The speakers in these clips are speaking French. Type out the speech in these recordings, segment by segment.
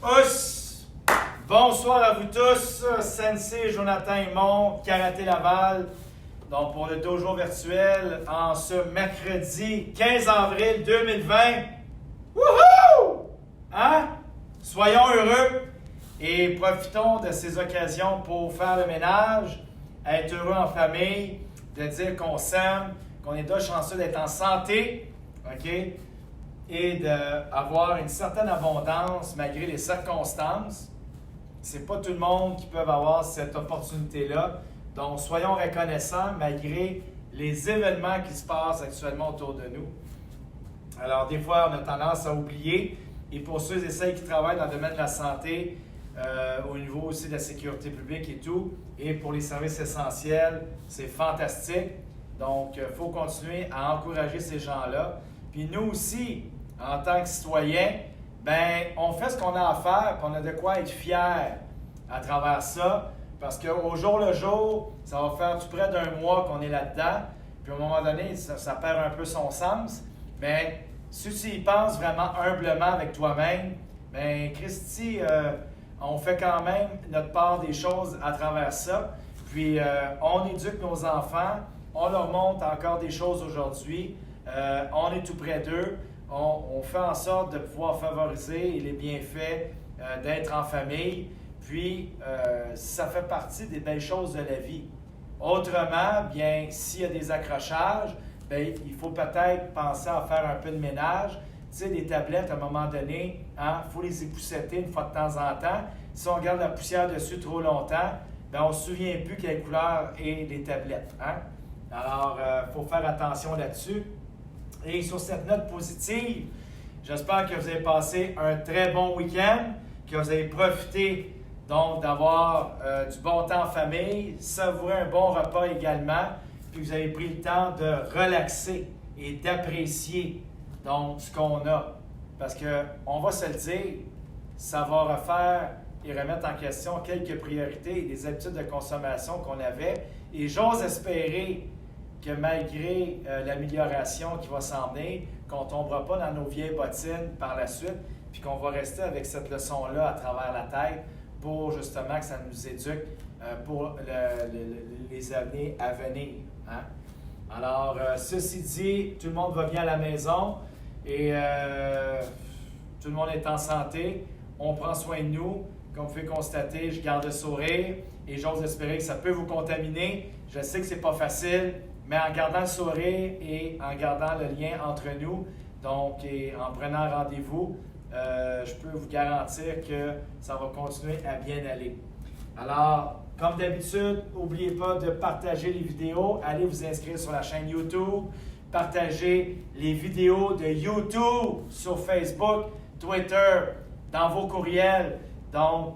Ouss! Bonsoir à vous tous, Sensei Jonathan Aymon, Karaté Laval. Donc pour le dojo virtuel en ce mercredi 15 avril 2020. Wouhou! Hein? Soyons heureux et profitons de ces occasions pour faire le ménage, être heureux en famille, de dire qu'on s'aime, qu'on est deux chanceux d'être en santé, OK? Et d'avoir une certaine abondance malgré les circonstances. C'est pas tout le monde qui peut avoir cette opportunité-là. Donc, soyons reconnaissants malgré les événements qui se passent actuellement autour de nous. Alors, des fois, on a tendance à oublier. Et pour ceux et celles qui travaillent dans le domaine de la santé, au niveau aussi de la sécurité publique et tout, et pour les services essentiels, c'est fantastique. Donc, il faut continuer à encourager ces gens-là. Puis nous aussi, en tant que citoyens, ben, on fait ce qu'on a à faire, puis on a de quoi être fiers à travers ça, parce qu'au jour le jour, ça va faire tout près d'un mois qu'on est là-dedans, puis à un moment donné, ça perd un peu son sens, mais si tu y penses vraiment humblement avec toi-même, ben Christy, on fait quand même notre part des choses à travers ça, puis on éduque nos enfants, on leur montre encore des choses aujourd'hui, on est tout près d'eux. On fait en sorte de pouvoir favoriser les bienfaits d'être en famille. Puis, ça fait partie des belles choses de la vie. Autrement, bien, s'il y a des accrochages, bien, il faut peut-être penser à faire un peu de ménage. Tu sais, les tablettes, à un moment donné, il faut les épousseter une fois de temps en temps. Si on garde la poussière dessus trop longtemps, bien, on ne se souvient plus quelle couleur est les tablettes. Alors, il faut faire attention là-dessus. Et sur cette note positive, j'espère que vous avez passé un très bon week-end, que vous avez profité donc d'avoir du bon temps en famille, savourer un bon repas également, puis que vous avez pris le temps de relaxer et d'apprécier donc ce qu'on a. Parce qu'on va se le dire, ça va refaire et remettre en question quelques priorités et des habitudes de consommation qu'on avait. Et j'ose espérer que malgré l'amélioration qui va s'en venir, qu'on ne tombera pas dans nos vieilles bottines par la suite, puis qu'on va rester avec cette leçon-là à travers la tête pour justement que ça nous éduque pour les années à venir. Alors, ceci dit, tout le monde va bien à la maison et tout le monde est en santé. On prend soin de nous. Comme vous pouvez constater, je garde le sourire et j'ose espérer que ça peut vous contaminer. Je sais que ce n'est pas facile, mais en gardant le sourire et en gardant le lien entre nous, donc et en prenant rendez-vous, je peux vous garantir que ça va continuer à bien aller. Alors, comme d'habitude, n'oubliez pas de partager les vidéos. Allez vous inscrire sur la chaîne YouTube. Partagez les vidéos de YouTube sur Facebook, Twitter, dans vos courriels. Donc,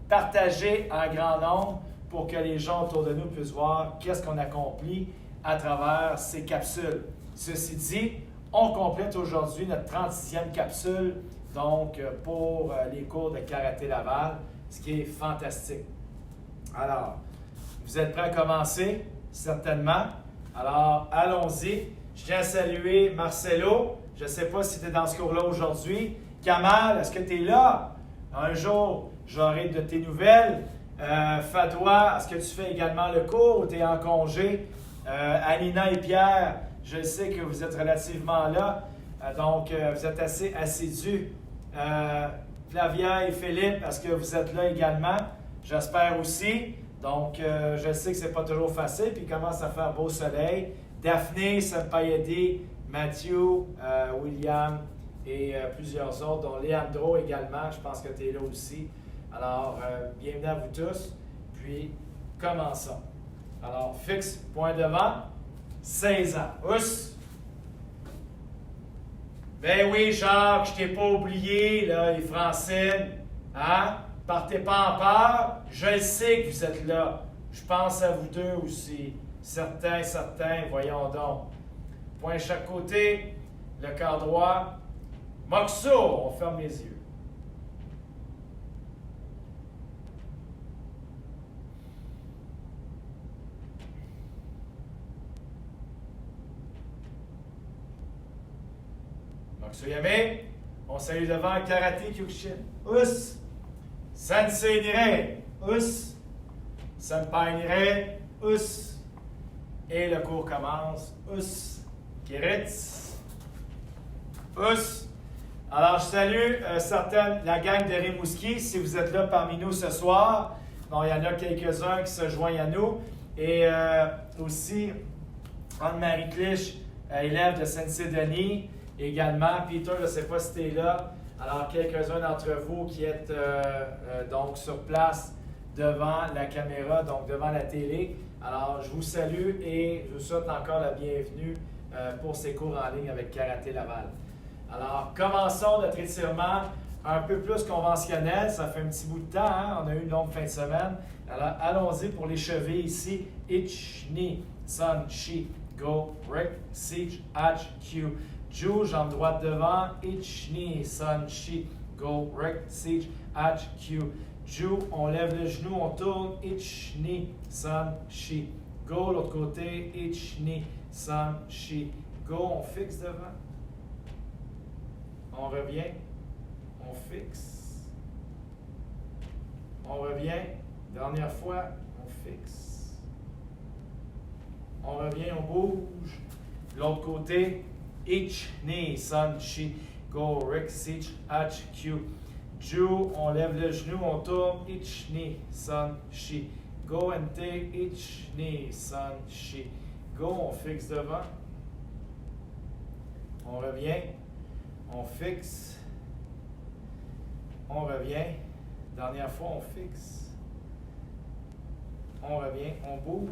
partagez en grand nombre pour que les gens autour de nous puissent voir qu'est-ce qu'on accomplit à travers ces capsules. Ceci dit, on complète aujourd'hui notre 36e capsule, donc pour les cours de Karaté Laval, ce qui est fantastique. Alors, vous êtes prêts à commencer? Certainement. Alors, allons-y. Je tiens à saluer Marcelo. Je ne sais pas si tu es dans ce cours-là aujourd'hui. Kamal, est-ce que tu es là? Un jour, j'aurai de tes nouvelles. Fadwa, est-ce que tu fais également le cours ou tu es en congé? Alina et Pierre, je sais que vous êtes relativement là, donc vous êtes assez assidus. Flavia et Philippe, est-ce que vous êtes là également? J'espère aussi. Donc, je sais que ce n'est pas toujours facile, puis il commence à faire beau soleil. Daphné, Sampayedi, Mathieu, William et plusieurs autres, dont Leandro également, je pense que tu es là aussi. Alors, bienvenue à vous tous, puis commençons. Alors, fixe, point devant, 16 ans. Ouss! Ben oui, Jacques, je t'ai pas oublié, là, les Francine. Partez pas en peur, je le sais que vous êtes là. Je pense à vous deux aussi. Certains, voyons donc. Point chaque côté, le corps droit. Moxo, on ferme les yeux. Moxo Yame, on salue devant Karaté Kyokushin. Ouss! Sensei nire, us. Senpai nire, us. Et le cours commence. Us. Kiritz. Us. Alors, je salue la gang de Rimouski. Si vous êtes là parmi nous ce soir, bon, il y en a quelques-uns qui se joignent à nous. Et aussi, Anne-Marie Clich, élève de Saint-Denis également. Peter, je ne sais pas si tu es là. Alors, quelques-uns d'entre vous qui êtes donc sur place devant la caméra, donc devant la télé. Alors, je vous salue et je vous souhaite encore la bienvenue pour ces cours en ligne avec Karaté Laval. Alors, commençons notre étirement un peu plus conventionnel. Ça fait un petit bout de temps, hein? On a eu une longue fin de semaine. Alors, allons-y pour les chevilles ici. Ich, ni, sun, shi, go, rek, sich, ach, q, ju, jambe droite devant. Ich, ni, sun, shi, go, rek, sich, ach, q, ju. On lève le genou, on tourne. Ich, ni, sun, shi, go. L'autre côté. Ich, ni, sun, shi, go. On fixe devant. On revient. On fixe. On revient. Dernière fois, on fixe. On revient, on bouge. L'autre côté. Ich, ni, sun, shi, go, rek, sich, ach, q, ju. On lève le genou, on tourne. Ich, ni, sun, shi, go, and take. Ich, ni, sun, shi, go. On fixe devant. On revient. On fixe. On revient. Dernière fois, on fixe. On revient. On bouge.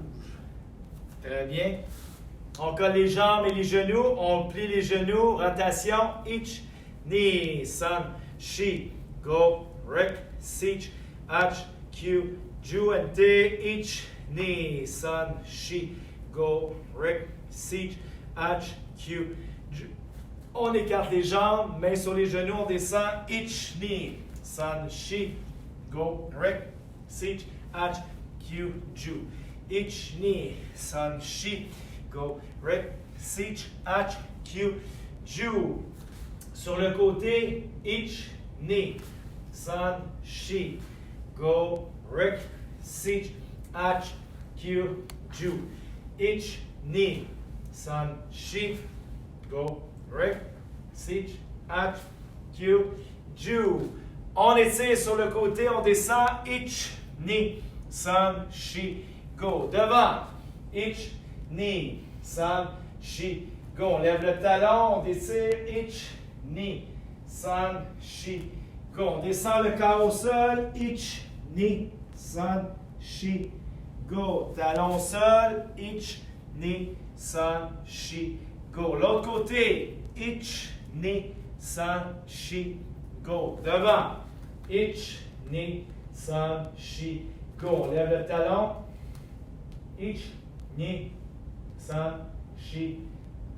Très bien. On colle les jambes et les genoux. On plie les genoux. Rotation. Ich, ni, sun, shi, go, rek, sich, ach, q, ju, and te. Ich, ni, sun, shi, go, rek, sich, ach, q, ju. On écarte les jambes, mains sur les genoux, on descend. Ich, ni, sun, shi, go, rek, sich, ach, q, ju. Ich, ni, sun, shi, go, rek, sich, ach, q, ju. Sur le côté, ich, ni, sun, shi, go, rek, sich, ach, q, ju. Ich, ni, sun, shi, go, rek, sich, ach, q, ju. On étire sur le côté, on descend. Ich, ni, sun, shi, go. Devant. Ich, ni, sun, shi, go. On lève le talon, on détire. Ich, ni, sun, shi, go. On descend le corps au sol. Ich, ni, sun, shi, go. Talon au sol. Ich, ni, sun, shi, go. L'autre côté. Ich, ni, sun, shi, go. Devant. Ich, ni, sun, shi, go. On lève le talon. Ich, ni, sun, shi,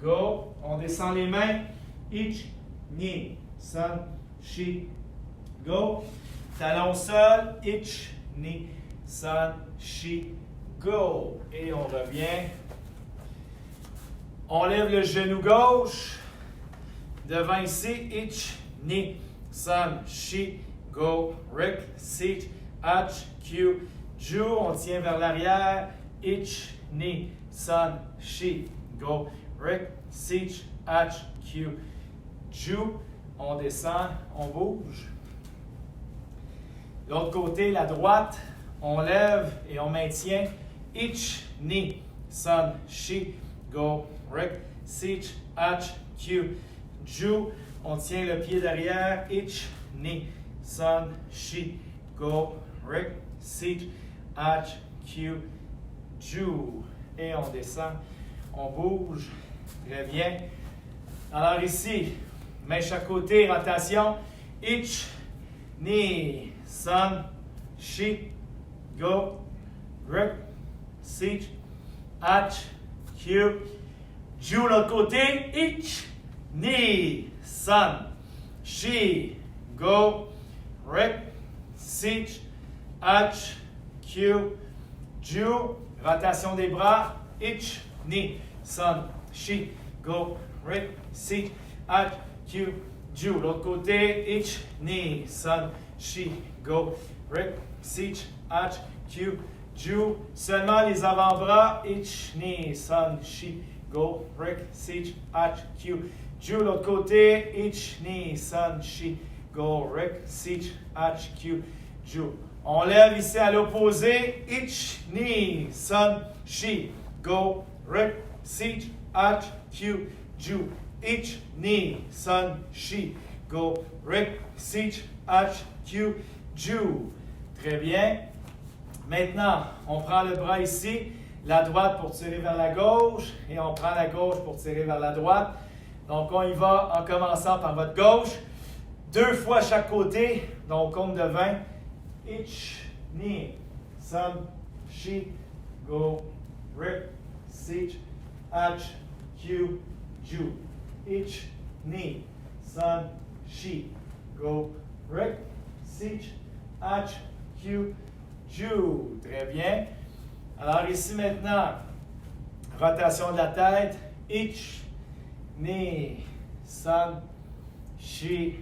go. On descend les mains. Ich, ni, sun, shi, go. Talon au sol. Ich, ni, sun, shi, go. Et on revient. On lève le genou gauche. Devant ici, ich, ni, sun, shi, go, rek, sich, ach, q, ju. On tient vers l'arrière. Ich, ni, sun, shi, go, rek, sich, ach, q, ju. On descend, on bouge. L'autre côté, la droite, on lève et on maintient. Ich, ni, sun, shi, go, rek, sich, ach, q, ju. On tient le pied derrière. Ich, ni, sun, shi, go, rek, sich, ach, q, ju. Et on descend. On bouge. Très bien. Alors ici, main chaque côté, rotation. Ich, ni, sun, shi, go, rek, sich, ach, q, ju. L'autre côté. Ich, ni, sun, shi, go, rek, sich, ach, q, ju. Rotation des bras. Ich, ni, sun, shi, go, rek, sich, ach, q, ju. L'autre côté. Ich, ni, sun, She, go, Rick, Sich, Ach, Q, Ju. Seulement les avant-bras, Ich, Ni, Sun, She, go, Rick, Sich, Ach, Q, Ju. L'autre côté, Ich, Ni, Sun, She, go, Rick, Sich, Ach, Q, Ju. On lève ici à l'opposé, Ich, Ni, Sun, She, go, Rick, Sich, Ach, Q, Ju. Ich, Ni, Sun, She, go, Rick, Sich, Ach, Q, Ju. Très bien. Maintenant, on prend le bras ici, la droite pour tirer vers la gauche, et on prend la gauche pour tirer vers la droite. Donc, on y va en commençant par votre gauche. 2 fois à chaque côté, donc on compte de 20. Ich, Ni, Sun, She, go, Rick, Sich, Ach, Q, Ju. Ich, Ni, Sun, She, go, Rick, Sich, Ach, Q, Ju. Très bien. Alors ici maintenant, rotation de la tête. Ich, Ni, Sun, She,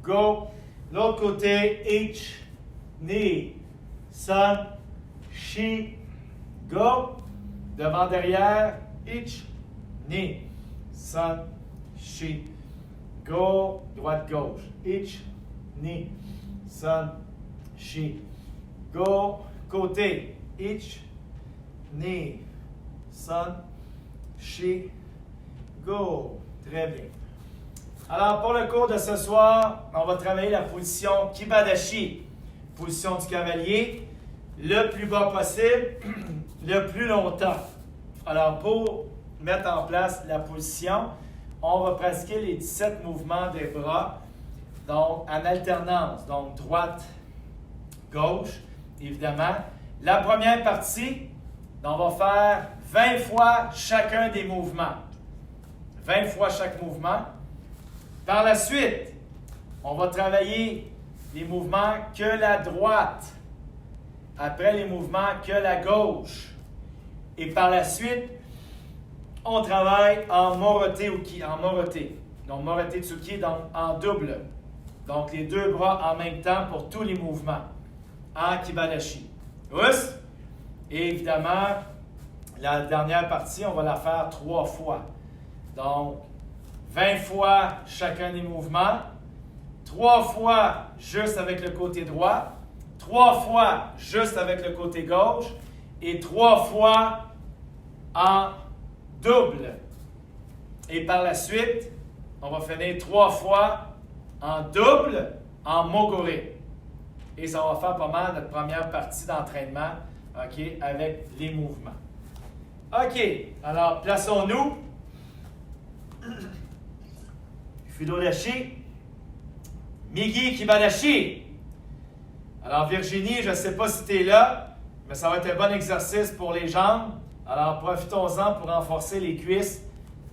go. L'autre côté, Ich, Ni, Sun, She, go. Devant, derrière, Ich, Ni, Sun, She, go. Droite, gauche. Ich, Ni, Sun, She, go. Côté, Ich, Ni, Sun, She, go. Très bien. Alors, pour le cours de ce soir, on va travailler la position Kibadashi, position du cavalier, le plus bas possible, le plus longtemps. Alors, pour mettre en place la position, on va pratiquer les 17 mouvements des bras, donc en alternance, donc droite, gauche, évidemment. La première partie, on va faire 20 fois chacun des mouvements. 20 fois chaque mouvement. Par la suite, on va travailler les mouvements que la droite. Après les mouvements que la gauche. Et par la suite, on travaille en Morote-uki, en Morote. Donc Morote-tsuki, donc en double. Donc les 2 bras en même temps pour tous les mouvements. En Kibadashi. Oups! Et évidemment, la dernière partie, on va la faire 3 fois. Donc, 20 fois chacun des mouvements, 3 fois juste avec le côté droit, 3 fois juste avec le côté gauche et 3 fois en double. Et par la suite, on va finir 3 fois en double en mogore. Et ça va faire pas mal notre première partie d'entraînement, OK, avec les mouvements. OK, alors plaçons-nous. Fudodashi, Migi Kibadashi. Alors Virginie, je ne sais pas si tu es là, mais ça va être un bon exercice pour les jambes. Alors profitons-en pour renforcer les cuisses.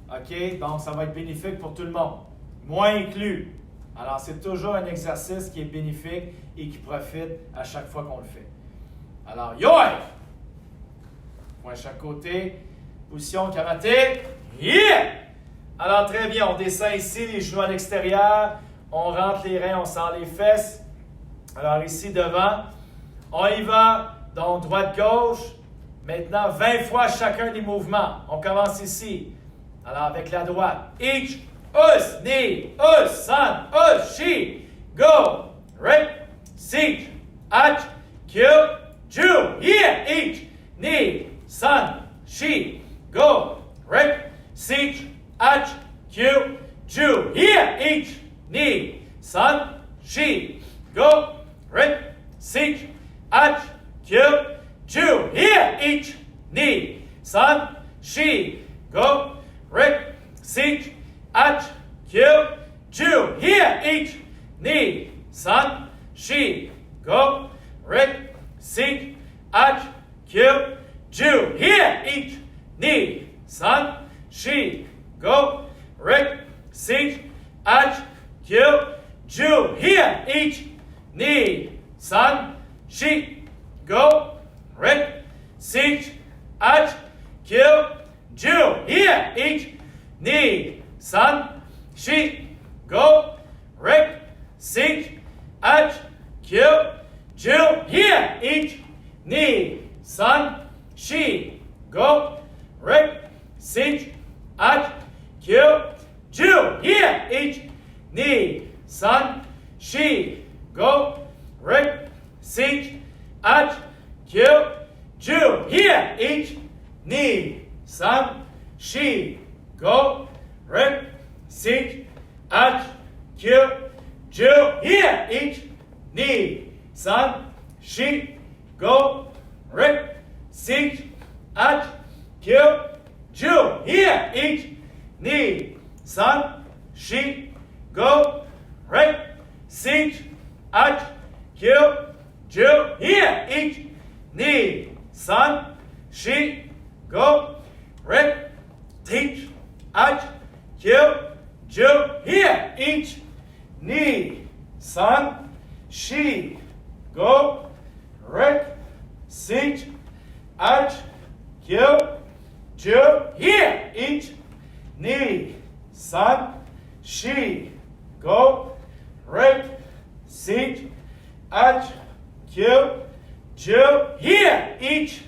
OK, donc ça va être bénéfique pour tout le monde. Moi inclus. Alors c'est toujours un exercice qui est bénéfique et qui profite à chaque fois qu'on le fait. Alors yoi! Point à chaque côté. Position karaté. Yeah! Alors, très bien, on descend ici, les genoux à l'extérieur, on rentre les reins, on sort les fesses. Alors, ici, devant, on y va, donc droite-gauche. Maintenant, 20 fois chacun des mouvements. On commence ici. Alors, avec la droite. Ich, us, ni, us, san, us, she, go, rick, sich, ach, q, ju, yeah, ich, ni, san, she, go, rick, sich, Ach, Q, Ju, here, Ich, Ni, Sun, She, go, Rick, Sich, Ach, Q, Ju, here, Ich, Ni, Sun, She, go, Rick, Sich, Ach, Q, Ju, here, Ich, Ni, Sun, She, go, Rick, Sich, Ach, Q, Ju, here, Ich, Ni, Sun, She, go, Rick, Sich, Ach, Q, Ju, here, Ich, Ni, Sun, She, go, Rick, Sich, Ach, Q, Ju, here, Ich, Ni, Sun, She, go, Rick, Sich, Ach, Kyo, Ju, here, each, knee, sun, she, go, rip, sich, ach, Kyo, Ju, here, each, knee, sun, she, go, rip, sich, ach, Kyo, Ju, here, each, knee, sun, she, go, rip, sich, ach, Kyo, Ju, here, each, knee, sun, she, go, rip, sich, ach, Kyo, Ju, here, each, knee, sun, she, go, rip, sich, ach, Kyo, Ju, here, each, knee, sun, she, go, rip, sich, ach, Kyo, Ju, here, each, knee, sun, she, go, rip, sich, ach, Kyo, Ju, here, each, knee, sun, she, go, rip, sich, ach, Kyo, Ju, here, each,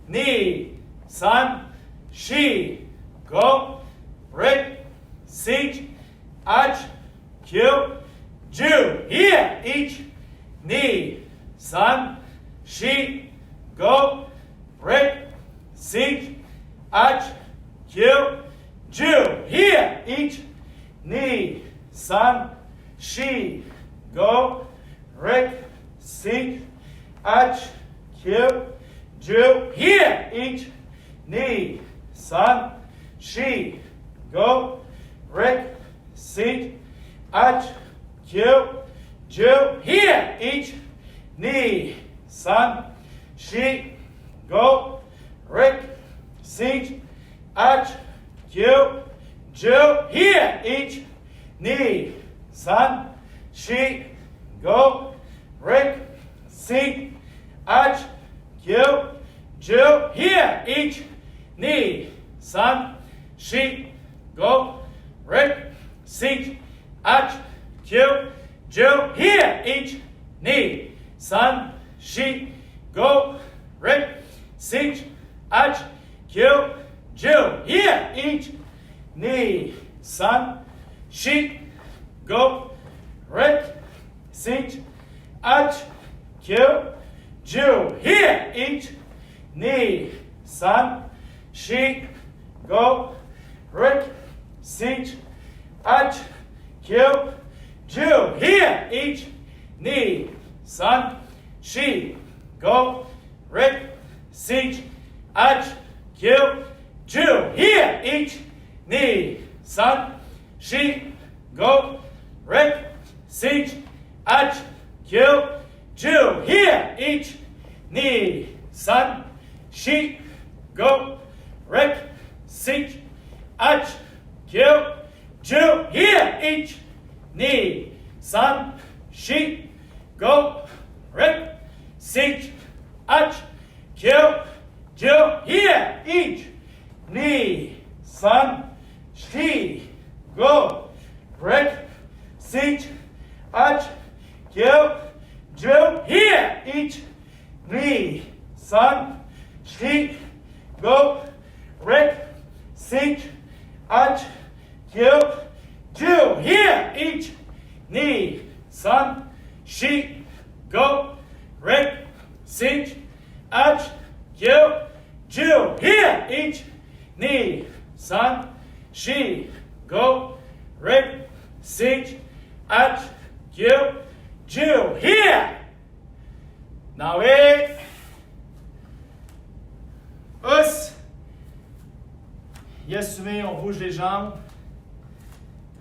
knee, sun, she, go, rip, sich, ach, Kyo, Ju, here, each, knee, sun, she, go, rip, sich, ach, Kyo, Ju, here, each, knee, sun, she, go, rip, sich, ach, Kyo, Ju, here, each, knee, sun, she, go, rip, sich, ach, Kyo, Ju, here, each, knee, sun, she, go, rip, sich, ach, Kyo, Ju, here, each, knee, sun, she, go, rip, sich, ach, Kyo, Ju, here, each, knee, sun, she, go, rip, sich, ach, Kyo, Ju, here, each, knee, sun, she, go, rip, sich, ach, Kyo, Ju, here, each, knee, sun, she, go, rip, sich, ach, Kyo, Ju, here, each, knee, sun, she, go, rip, sich, ach, Kyo, Ju, here, each, knee, sun, she, go, rip, sich, ach, Kyo, Ju, here, each, knee, sun, she, go, rip, sich, ach, Kyo, Ju, here, each, knee, sun, she, go, rip, sich, ach, Kyo, Ju, here, each, knee, sun, she, go, rip, sich, ach, Kyo, Ju, here, each, knee, sun, she, go, rip, sich, ach, Kyo, Ju, here, each, knee, sun, she, go, rip, sich, ach, Kyo, Ju, here, each, knee, sun, she, go, rip, sich, ach, Kyo, Ju, here, each, knee, sun, she, go, rip, sich, ach, Kyo, Ju, here. Now wait. Us. Yes, soumis, on bouge les jambes.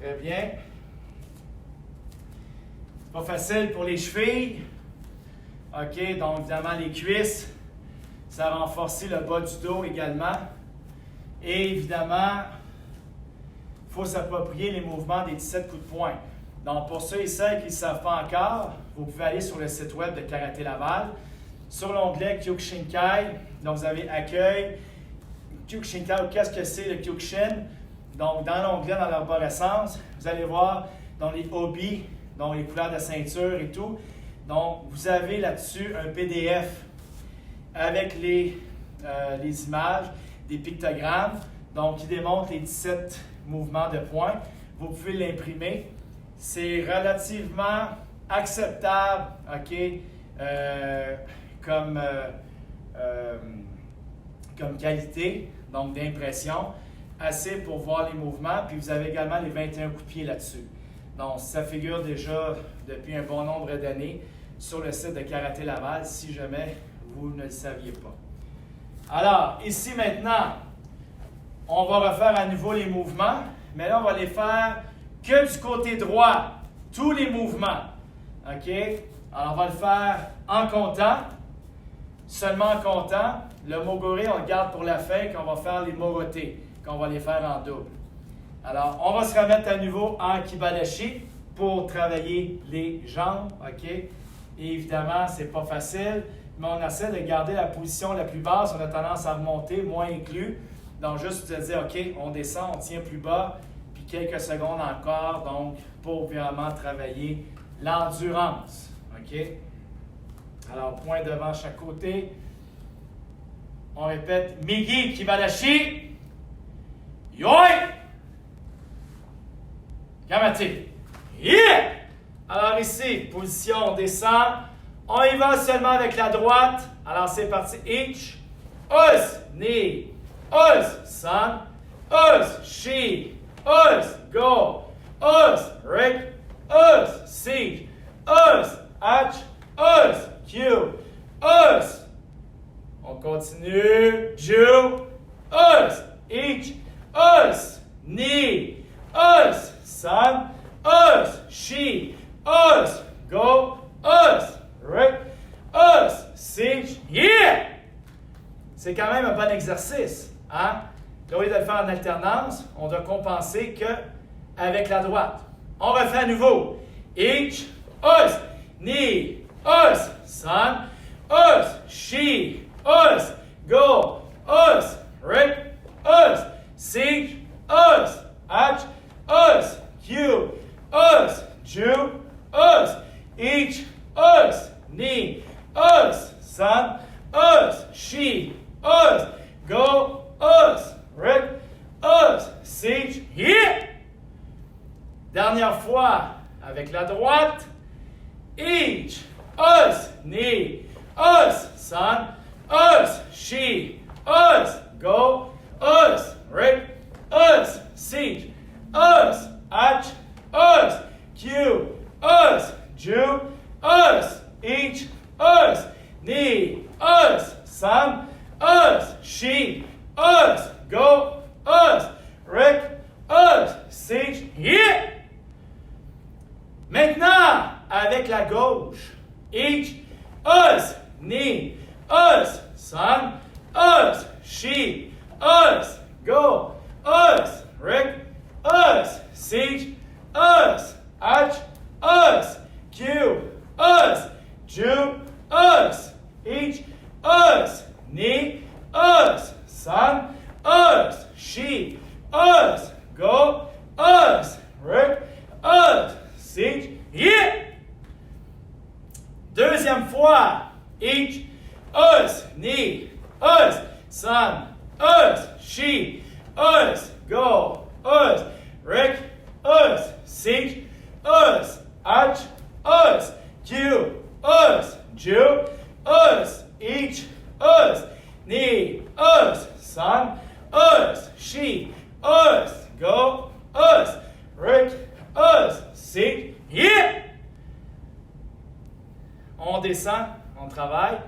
Très bien. C'est pas facile pour les chevilles. OK, donc évidemment les cuisses. Ça a renforcé le bas du dos également. Et évidemment, il faut s'approprier les mouvements des 17 coups de poing. Donc pour ceux et celles qui ne savent pas encore, vous pouvez aller sur le site web de Karaté Laval. Sur l'onglet Kyokushinkai, donc vous avez Accueil, Kyokushinkai, qu'est-ce que c'est le Kyokushin? Donc dans l'onglet dans l'arborescence, vous allez voir dans les hobbies, donc les couleurs de ceinture et tout. Donc, vous avez là-dessus un PDF avec les images, des pictogrammes, donc qui démontrent les 17 mouvements de poing. Vous pouvez l'imprimer. C'est relativement acceptable, OK, comme qualité, donc d'impression, assez pour voir les mouvements. Puis vous avez également les 21 coups de pied là-dessus. Donc, ça figure déjà depuis un bon nombre d'années sur le site de Karaté Laval, si jamais vous ne le saviez pas. Alors, ici maintenant, on va refaire à nouveau les mouvements, mais là, on va les faire que du côté droit, tous les mouvements. OK? Alors, on va le faire en comptant, seulement en comptant. Le moguri, on le garde pour la fin, qu'on va faire les morotés, qu'on va les faire en double. Alors, on va se remettre à nouveau en kibadashi pour travailler les jambes. OK? Et évidemment, c'est pas facile, mais on essaie de garder la position la plus basse. On a tendance à remonter, moins inclus. Donc, juste de dire, OK, on descend, on tient plus bas, puis quelques secondes encore, donc, pour vraiment travailler l'endurance. OK? Alors, point devant chaque côté. On répète, Migi Kibadashi. Yoi! Gamati. Yeah! Alors ici, position, on descend. On y va seulement avec la droite. Alors c'est parti. Each. Us. Knee. Us. Sun. Us. She. Us. Go. Us. Rick. Us. Siege. Us. Hatch. Us. Q. Us. On continue. Ju. Us. Each. Us. Knee. Us. Sun. Us. She. Us. Go. Us. Rick. Us. Siege. Yeah! C'est quand même un bon exercice. Hein? Là, au lieu de le faire en alternance, on doit compenser avec la droite. On refait à nouveau. Each. Us. Knee. Us. Sun. Us. She. Us. Go. Us. Rick. Us. Siege. Us. Hatch. Us. Q. Us. Ju. Us. Each. Us. Knee. Us. Sun. Us. She. Us. Go. Us. Rick. Us. Siege. Yeah! Dernière fois avec la droite. Each. Us. Knee. Us. Sun. Us. She. Us. Go. Us. Rick. Us. Siege. Us. Hatch. Us. Q. Us. Ju. Us. Each. Us. Knee. Us. Sun. Us. She. Us. Go. Us. Rick. Us. Siege. Yeah! Maintenant, avec la gauche. Each. Us. Knee. Us. Sun. Us. She. Us. Go. Us. Rick. Us. Siege. Us. Hatch. Us. Q. Us. Ju. Us. Each. Us. Knee. Us. Sun. Us. She. Us. Go. Us. Rick. Us. Siege. Yeah! Deuxième fois. Each. Us. Knee. Us. Sun. Us. She. Us. Go. Us. Rick. Us. Siege. Us. Hatch. Us. Q. Us. Ju. Us. Each. Us. Knee. Us. Sun. Us. She. Us. Go. Us. Rick. Us. Siege. Yeah! On descend. On travaille.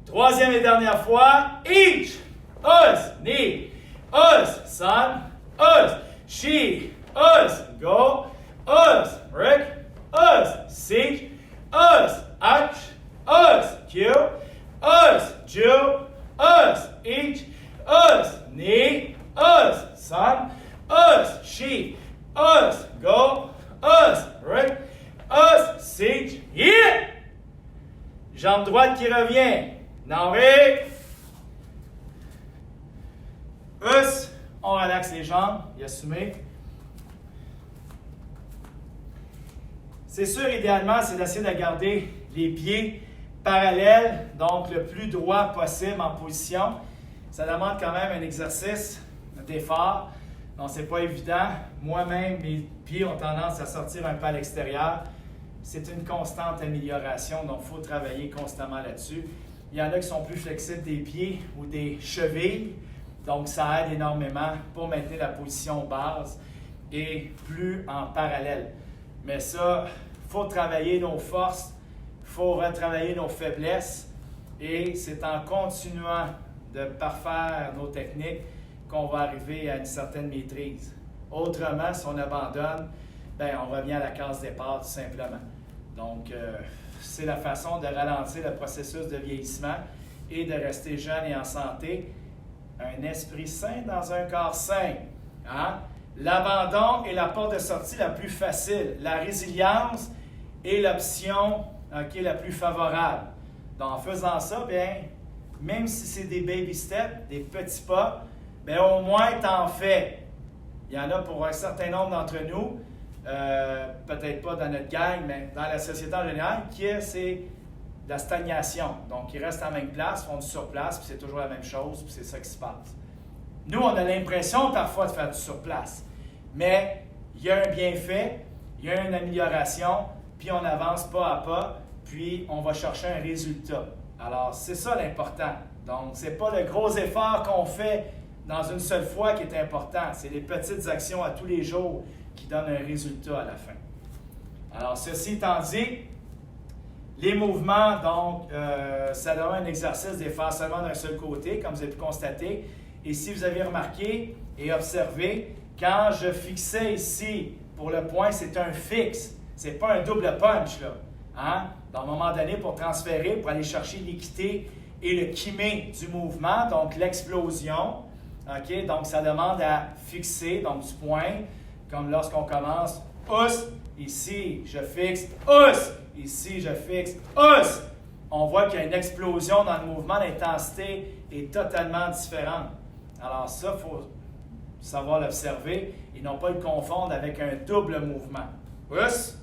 Troisième et dernière fois. Each. Us. Knee. Us. Sun. Us. She. Us. Go. Us. Rick. Us. Siege. Us. Hatch. Us. Q. Us. Ju. Us. Each. Us. Knee. Us. Sun. Us. She. Us. Go. Us. Rick. Us. Siege. Yeah! Jambe droite qui revient. Nari. Us. On relaxe les jambes. Et assumer. C'est sûr, idéalement, c'est d'essayer de garder les pieds parallèles, donc le plus droit possible en position. Ça demande quand même un exercice d'effort, donc c'est pas évident. Moi-même, mes pieds ont tendance à sortir un peu à l'extérieur. C'est une constante amélioration, donc il faut travailler constamment là-dessus. Il y en a qui sont plus flexibles des pieds ou des chevilles, donc ça aide énormément pour maintenir la position base et plus en parallèle. Mais ça, il faut travailler nos forces, il faut retravailler nos faiblesses et c'est en continuant de parfaire nos techniques qu'on va arriver à une certaine maîtrise. Autrement, si on abandonne, bien, on revient à la case départ tout simplement. Donc, c'est la façon de ralentir le processus de vieillissement et de rester jeune et en santé. Un esprit sain dans un corps sain. Hein? L'abandon est la porte de sortie la plus facile. La résilience est l'option la plus favorable. Donc, en faisant ça, bien, même si c'est des baby steps, des petits pas, bien, au moins, t'en fais. Il y en a pour un certain nombre d'entre nous, peut-être pas dans notre gang, mais dans la société en général, c'est la stagnation. Donc, ils restent à la même place, font du surplace, puis c'est toujours la même chose, puis c'est ça qui se passe. Nous, on a l'impression parfois de faire du surplace, mais il y a un bienfait, il y a une amélioration, puis on avance pas à pas, puis on va chercher un résultat. Alors, c'est ça l'important. Donc, c'est pas le gros effort qu'on fait dans une seule fois qui est important, c'est les petites actions à tous les jours qui donnent un résultat à la fin. Alors, ceci étant dit, les mouvements, donc, ça donne un exercice des faire seulement d'un seul côté, comme vous avez pu constater. Et si vous avez remarqué et observé, quand je fixais ici pour le point, c'est un fixe. Ce n'est pas un double punch, là. Hein? À un moment donné, pour transférer, pour aller chercher l'équité et le kimé du mouvement, donc l'explosion. OK? Donc, ça demande à fixer, donc du point, comme lorsqu'on commence, pouce, ici, je fixe, pouce, ici, je fixe, pouce. On voit qu'il y a une explosion dans le mouvement, l'intensité est totalement différente. Alors ça, il faut savoir l'observer et non pas le confondre avec un double mouvement. Pouce.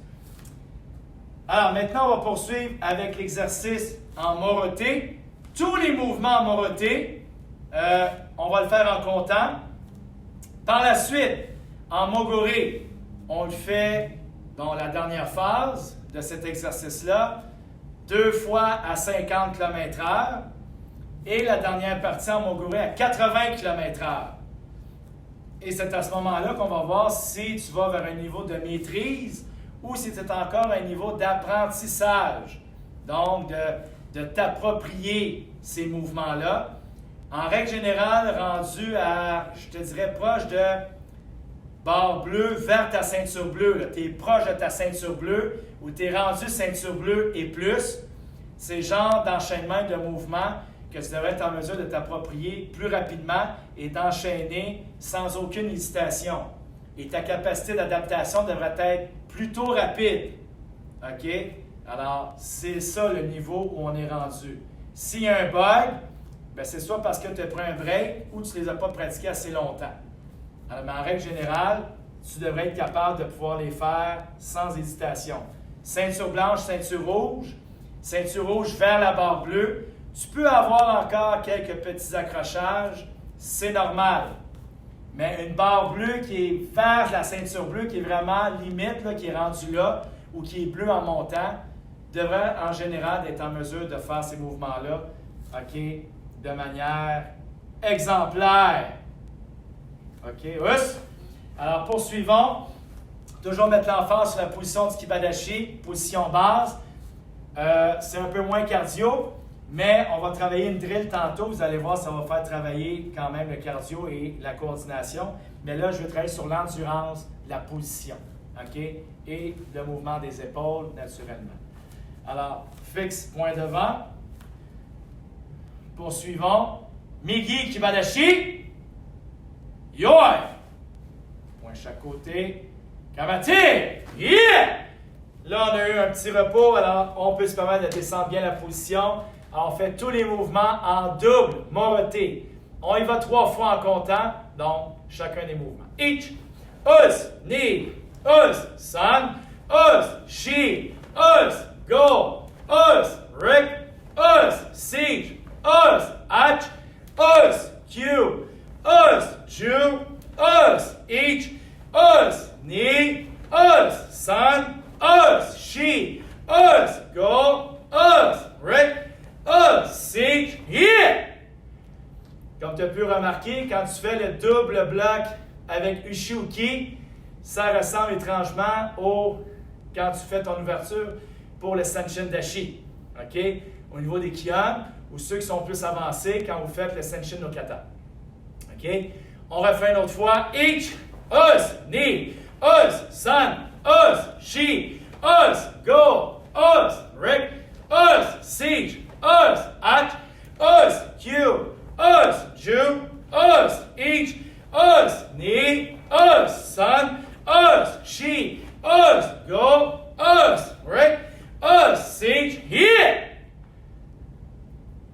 Alors maintenant, on va poursuivre avec l'exercice en Moroté. Tous les mouvements en Moroté, on va le faire en comptant. Par la suite, en Mogoré, on le fait dans la dernière phase de cet exercice-là, 2 fois à 50 km/h et la dernière partie en Mogoré à 80 km/h. Et c'est à ce moment-là qu'on va voir si tu vas vers un niveau de maîtrise ou si c'est encore un niveau d'apprentissage. Donc, de t'approprier ces mouvements-là. En règle générale, rendu à, je te dirais, proche de barre bleue vers ta ceinture bleue. Tu es proche de ta ceinture bleue ou tu es rendu ceinture bleue et plus. C'est le genre d'enchaînement de mouvements que tu devrais être en mesure de t'approprier plus rapidement et d'enchaîner sans aucune hésitation. Et ta capacité d'adaptation devrait être plutôt rapide. OK? Alors, c'est ça le niveau où on est rendu. S'il y a un bug, bien, c'est soit parce que tu as pris un break ou tu ne les as pas pratiqués assez longtemps. Alors, mais en règle générale, tu devrais être capable de pouvoir les faire sans hésitation. Ceinture blanche, ceinture rouge vers la barre bleue. Tu peux avoir encore quelques petits accrochages, c'est normal. Mais une barre bleue qui est vers la ceinture bleue, qui est vraiment limite, là, qui est rendue là, ou qui est bleue en montant, devrait en général être en mesure de faire ces mouvements-là, OK, de manière exemplaire. OK, oups. Alors, poursuivons. Toujours mettre l'emphase sur la position du Kibadashi, position base. C'est un peu moins cardio, mais on va travailler une drill tantôt. Vous allez voir, ça va faire travailler quand même le cardio et la coordination. Mais là, je vais travailler sur l'endurance, la position. OK? Et le mouvement des épaules, naturellement. Alors, fixe, point devant. Poursuivons. Migi, Kibadashi. Yoi. Point chaque côté. Kamati. Yeah! Là, on a eu un petit repos, alors on peut se permettre de descendre bien la position. Alors, on fait tous les mouvements en double, Moroté. On y va 3 fois en comptant, donc chacun des mouvements. Each, us, knee, us, sun, us, she, us, go, us, Rick, us, siege, us, H, us, Q, us, Jew, us, each, us, knee, us, son, us, she, us, go, us, Rick, us, siege, yeah! Comme tu as pu remarquer, quand tu fais le double bloc avec Ushi ou Ki, ça ressemble étrangement quand tu fais ton ouverture pour le Senshin Dashi. OK? Au niveau des Kion, ou ceux qui sont plus avancés quand vous faites le Senshin no Kata. OK? On refait une autre fois. Each, us, knee, us, son, us, she, us, go, us, Rick, us, siege, us, at, us, Q, us, Jew, us, each, us, knee, us, son, us, she, us, go, us, Rick, us, siege, here.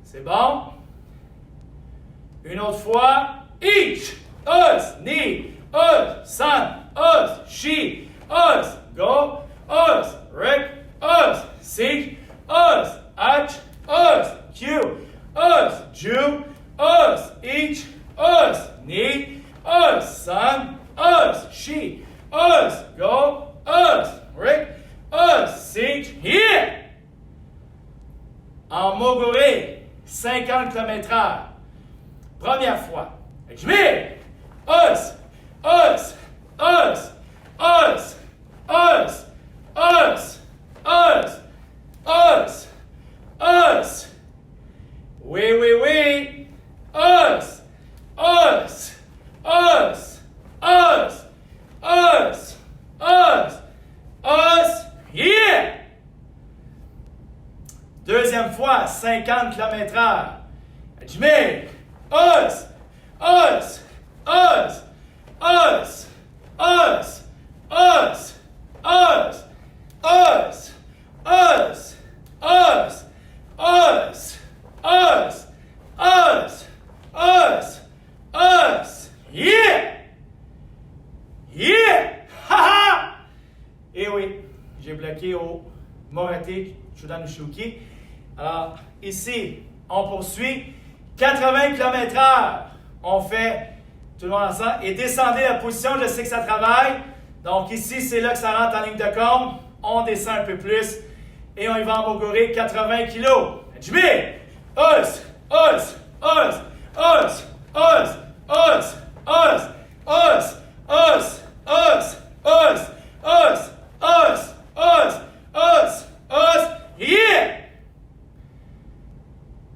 C'est bon? Une autre fois. Each, us, knee, us, son, us, she, us, go, us, Rick, us, siege, us, at, us, Q, us, Jew, us, each, us, knee, us, son, us, she, us, go, us, Rick, us, siege, here! En Mogoré, 50 km/h. Première fois. Je mets us, us, us, us, us, us, us, us, us. Oui, oui, oui. Us, us, us, us, us, us, us, yeah! Deuxième fois, 50 km/h. Je mets us, us, us, us, us, us, us, us, us, us, us, us, us, us, us, yeah! Yeah! Ha ha! Et oui, j'ai bloqué au Morate Shudan Ushuki. Alors, ici, on poursuit 80 km/h. On fait tout le monde ensemble. Et descendez la position, je sais que ça travaille. Donc ici, c'est là que ça rentre en ligne de compte. On descend un peu plus. Et on y va en Mogoré, 80 kg. Jimmy! Us! Us! Us! Us! Us! Us! Us! Us! Us! Us! Us! Us! Us! Us! Us! Us! Yeah!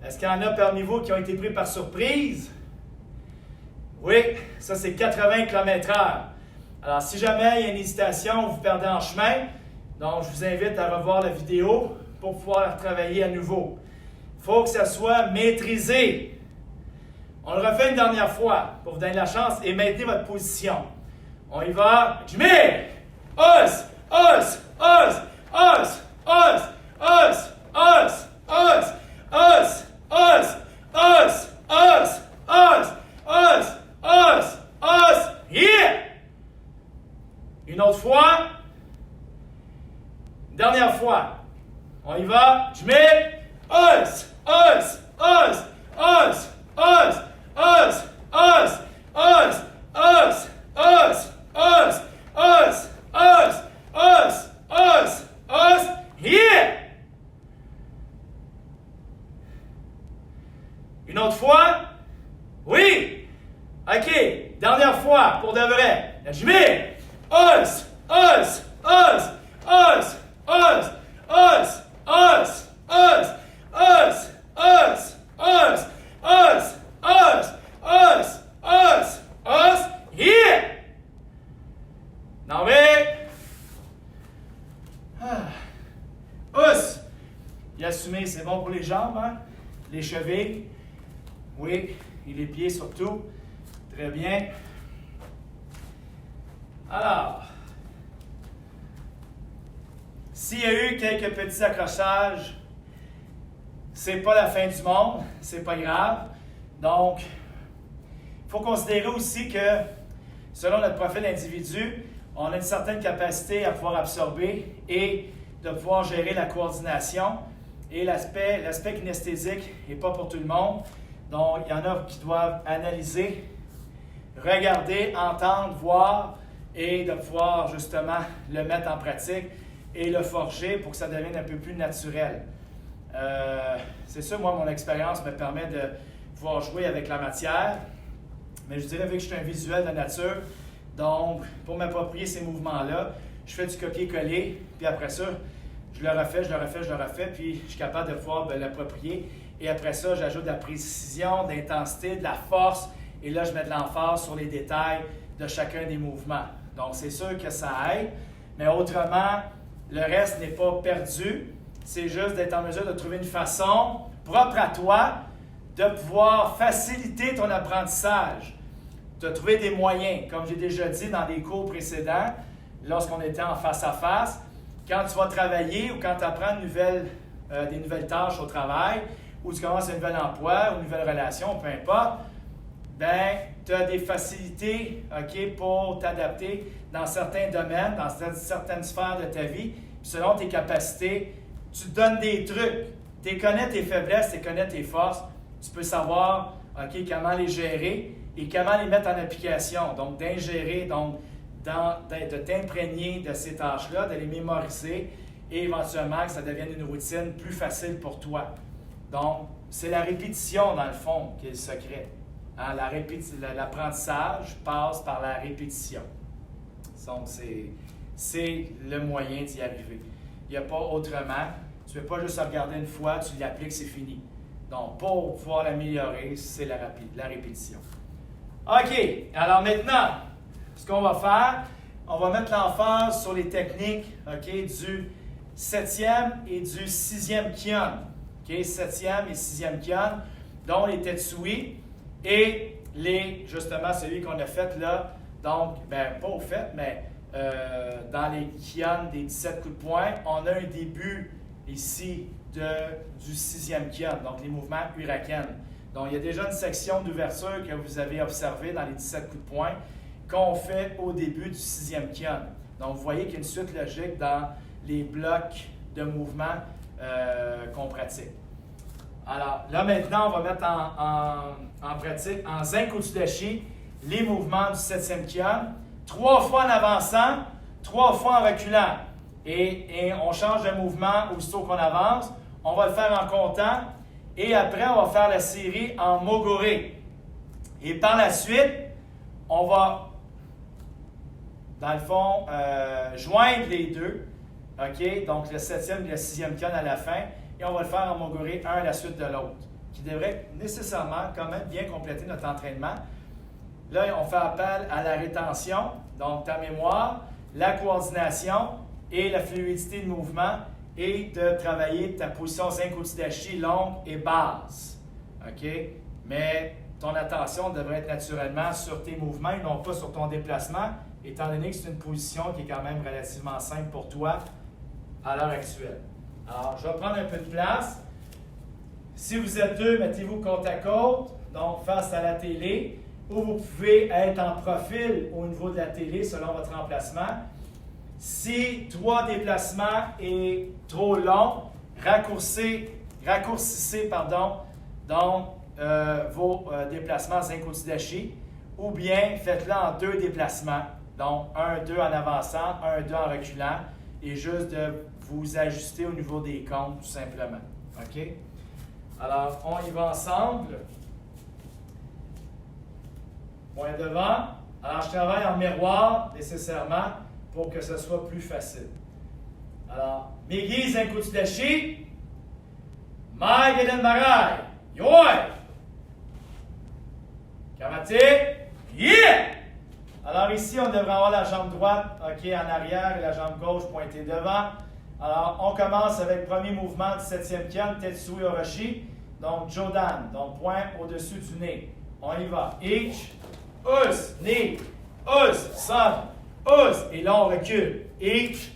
Est-ce qu'il y en a parmi vous qui ont été pris par surprise? Oui, ça c'est 80 km/h. Alors, si jamais il y a une hésitation, vous perdez en chemin, donc je vous invite à revoir la vidéo pour pouvoir travailler à nouveau. Il faut que ça soit maîtrisé. On le refait une dernière fois pour vous donner la chance et maintenir votre position. On y va. Jimmy! Us! Us! Us! Us! Us! Us! Us! Us! Us! Us! Us! Us! Us! Us! Us! Us! Yeah! Une autre fois. Une dernière fois. On y va. Je mets us! Us! Us! Us! Us! Us! Us! Us! Us! Us! Us! Us! Us! Us! Us! Us! Yeah! Une autre fois? Oui! OK. Dernière fois, pour de vrai. Je mets us, us, us, us, us, us, us, us, us, us, us, us, us, us, us, us, here! Non mais... Us! Bien assumé, c'est bon pour les jambes, hein? Les chevilles. Oui, et les pieds surtout. Très bien. Alors, s'il y a eu quelques petits accrochages, c'est pas la fin du monde, c'est pas grave. Donc, il faut considérer aussi que, selon notre profil d'individu, on a une certaine capacité à pouvoir absorber et de pouvoir gérer la coordination. Et l'aspect kinesthésique n'est pas pour tout le monde. Donc, il y en a qui doivent analyser, regarder, entendre, voir et de pouvoir justement le mettre en pratique et le forger pour que ça devienne un peu plus naturel. C'est ça, moi, mon expérience me permet de pouvoir jouer avec la matière. Mais je dirais, vu que je suis un visuel de nature, donc pour m'approprier ces mouvements-là, je fais du copier-coller, puis après ça, je le refais, puis je suis capable de pouvoir l'approprier. Et après ça, j'ajoute de la précision, de l'intensité, de la force, et là, je mets de l'emphase sur les détails de chacun des mouvements. Donc, c'est sûr que ça aide, mais autrement, le reste n'est pas perdu. C'est juste d'être en mesure de trouver une façon propre à toi de pouvoir faciliter ton apprentissage, de trouver des moyens, comme j'ai déjà dit dans les cours précédents, lorsqu'on était en face-à-face, quand tu vas travailler ou quand tu apprends des nouvelles tâches au travail, ou tu commences un nouvel emploi ou une nouvelle relation, peu importe, bien, tu as des facilités pour t'adapter dans certains domaines, dans certaines sphères de ta vie, puis selon tes capacités, tu te donnes des trucs. Tu connais tes faiblesses, tu connais tes forces, tu peux savoir comment les gérer et comment les mettre en application. Donc, d'ingérer, de t'imprégner de ces tâches-là, de les mémoriser et éventuellement que ça devienne une routine plus facile pour toi. Donc, c'est la répétition, dans le fond, qui est le secret. Hein? L'apprentissage passe par la répétition. Donc, c'est le moyen d'y arriver. Il n'y a pas autrement. Tu ne peux pas juste regarder une fois, tu l'appliques, c'est fini. Donc, pour pouvoir l'améliorer, c'est la répétition. OK, alors maintenant, ce qu'on va faire, on va mettre l'emphase sur les techniques du 7e et du 6e Kyon. 7e et 6e Kyon, dont les Tetsui et justement celui qu'on a fait là, donc, pas au fait, mais dans les Kyon des 17 coups de poing, on a un début ici du 6e Kyon, donc les mouvements Uraken. Donc, il y a déjà une section d'ouverture que vous avez observée dans les 17 coups de poing qu'on fait au début du 6e Kyon. Donc, vous voyez qu'il y a une suite logique dans les blocs de mouvements qu'on pratique. Alors, là maintenant, on va mettre en pratique en Zenko Tsudashi les mouvements du 7e Kyon, 3 fois en avançant, 3 fois en reculant. Et on change de mouvement aussitôt qu'on avance. On va le faire en comptant. Et après, on va faire la série en Mogure. Et par la suite, on va, dans le fond, joindre les deux. Donc, le 7e et le 6e Kyon à la fin. Et on va le faire en Mogure, un à la suite de l'autre. Qui devrait nécessairement quand même bien compléter notre entraînement. Là, on fait appel à la rétention, donc ta mémoire, la coordination et la fluidité de mouvement et de travailler ta position Zenko Tsudashi longue et basse. Mais ton attention devrait être naturellement sur tes mouvements et non pas sur ton déplacement, étant donné que c'est une position qui est quand même relativement simple pour toi à l'heure actuelle. Alors, je vais prendre un peu de place. Si vous êtes deux, mettez-vous côte à côte, donc face à la télé, ou vous pouvez être en profil au niveau de la télé selon votre emplacement. Si 3 déplacements est trop long, raccourcissez vos déplacements Zenko Tsudashi, ou bien faites-le en 2 déplacements, donc 1-2 en avançant, 1-2 en reculant, et juste de vous ajuster au niveau des comptes, tout simplement. Alors, on y va ensemble. Point devant. Alors, je travaille en miroir, nécessairement, pour que ce soit plus facile. Alors, Migi Zenko Tsudashi, Mai Geden Marai, Yoi, Karate, Yeah! Alors ici, on devrait avoir la jambe droite en arrière et la jambe gauche pointée devant. Alors, on commence avec le premier mouvement du 7e Kyon, Tetsui Oroshi, donc Jodan, donc point au-dessus du nez. On y va. Ich, us, ni, us, san, us. Et là, on recule. Ich,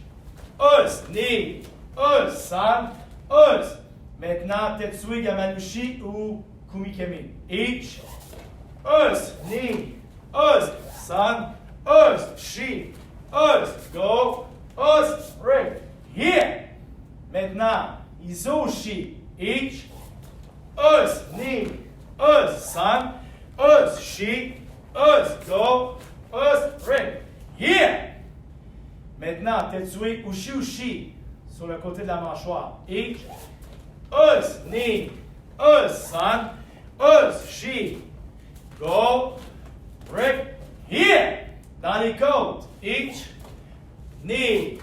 us, ni, us, san, us. Maintenant, Tetsui Gamanushi ou Kumikemi. Ich, us, ni, us, san, us, shi, us. Go, us, break. Here. Maintenant, Izo-shi. Ich. Us, ni. Us, san. Us, shi. Us, go. Us, ring. Yeah! Maintenant, tetsui, ushi, ushi. Sur le côté de la mâchoire. Ich. Us, ni. Us, san. Us, shi. Go. Ring. Yeah! Dans les côtes. Ich. Ni.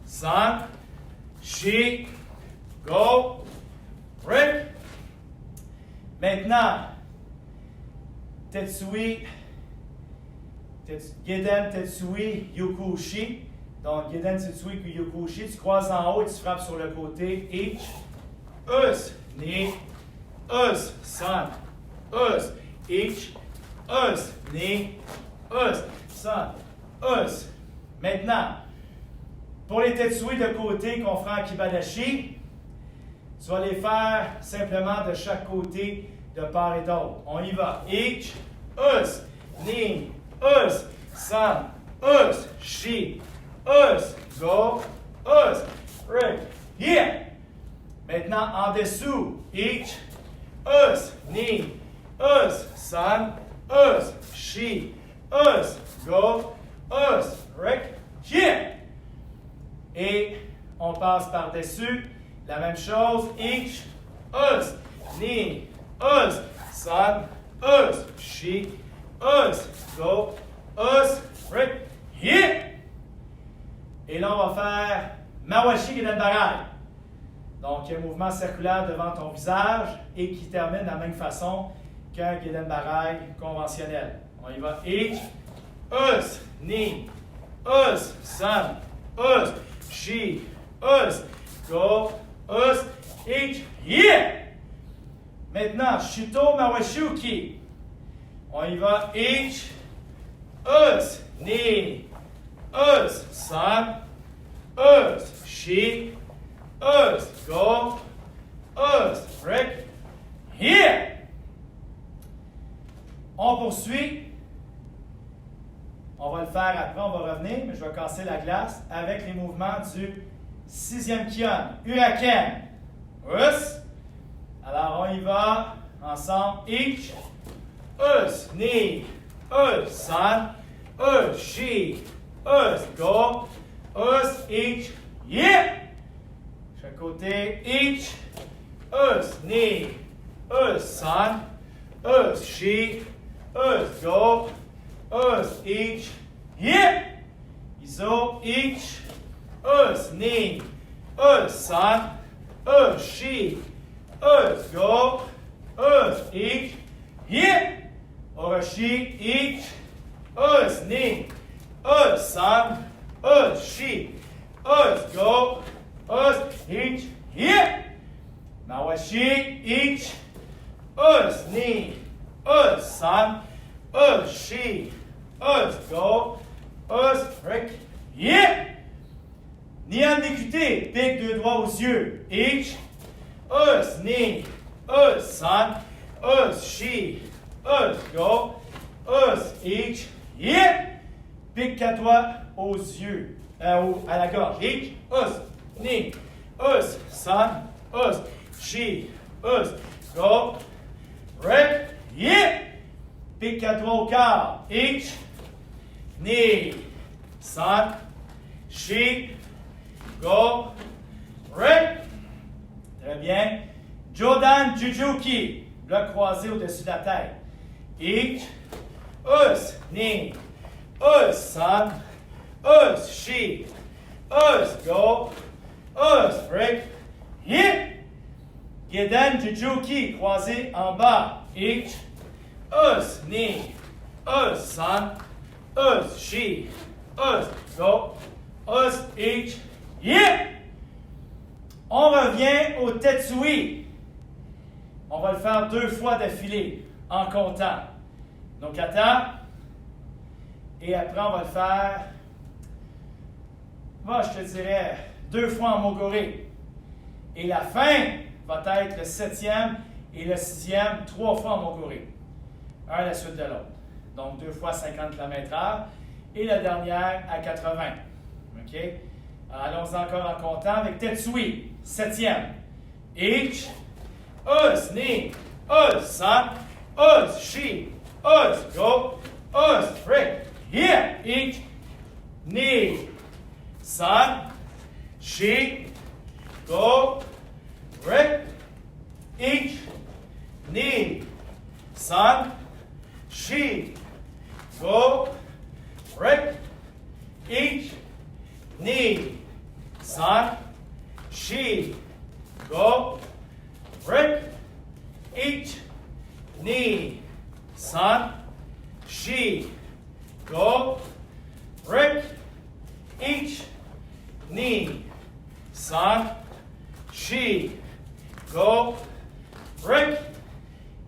San. Shi. Go. Ring. Maintenant, tetsui, Geden, Tetsui, Yokushi. Donc, Geden, Tetsui, puis Yokushi. Tu croises en haut et tu frappes sur le côté. Ich. Us, ni. Us, san. Us. Ich. Us, ni. Us, san. Us. Maintenant, pour les Tetsui de côté qu'on fera en Kibanashi, tu vas les faire simplement de chaque côté, de part et d'autre. On y va. Ich, us, ni, us, san, us, shi, us, go, us, ring, yeah. Maintenant, en dessous. Ich, us, ni, us, san, us, shi, us, go, us, ring, yeah. Et on passe par-dessus. La même chose. Ich, us, ni, us, san, us, shi, us, go, us, ring, yeah. Et là, on va faire Mawashi Geden Barai. Donc, il y a un mouvement circulaire devant ton visage et qui termine de la même façon qu'un Geden Barai conventionnel. On y va. Ich, us, ni, us, san, us, shi, us, go, us, ich, yeah! Maintenant, Shito Mawashuki. On y va. Ich, us, ni, us, san, us, shi, us, go, us, break, yeah! On poursuit. On va le faire après, on va revenir, mais je vais casser la glace avec les mouvements du 6e Kion. Huracan. Us. Alors, on y va ensemble. Ich. Us. Ni. Us. San. Us. Shi. Us. Go. Us. Ich. Yeah. Chaque côté. Ich. Us. Ni. Us. San. Us. Shi. Us. Go. Us. Ich. Yeah. Iso. Ich. Us, ni, us, san, us, shi, us, go, us, ich, yeah. Orashi, ich, us, ni, us, san, us, shi, us, go, us, ich, yeah. Mawashi, ich, us, ni, us, san, us, shi, us, go, us, frick, yeah. Nian décuté, pique deux doigts aux yeux. Ich, us, ni, us, san, us, shi, us, go, us, ich, yeah. Pique quatre doigts aux yeux, à la gorge. Ich, us, ni, us, san, us, shi, us, go, rec, yeah. Pique quatre doigts au cœur. Ich, ni, san, shi, go, ring. Très bien. Jodan Jujuki. Bloc croisé au-dessus de la tête. Ich, us, ni, us, san, us, shi, us, go, us, ring. Yeah. Geden Jujuki. Croisé en bas. Ich, us, ni, us, san, us, shi, us, go, us, ich, yeah! On revient au Tetsui. On va le faire 2 fois d'affilée, en comptant. Donc, attends. Et après, on va le faire, je te dirais, 2 fois en Mogori. Et la fin va être le 7e et le 6e, 3 fois en Mogori. Un à la suite de l'autre. Donc, 2 fois 50 km/h. Et la dernière à 80. OK? Allons encore en comptant avec Tetsui, 7e. each, us, knee, us, son, us, she, us, go, us, break, here, each, knee, son, she, go, break, each, knee, son, she, go, break, each, knee, son, she, go, break, each, knee, son, she, go, break, each, knee, son, she, go, break.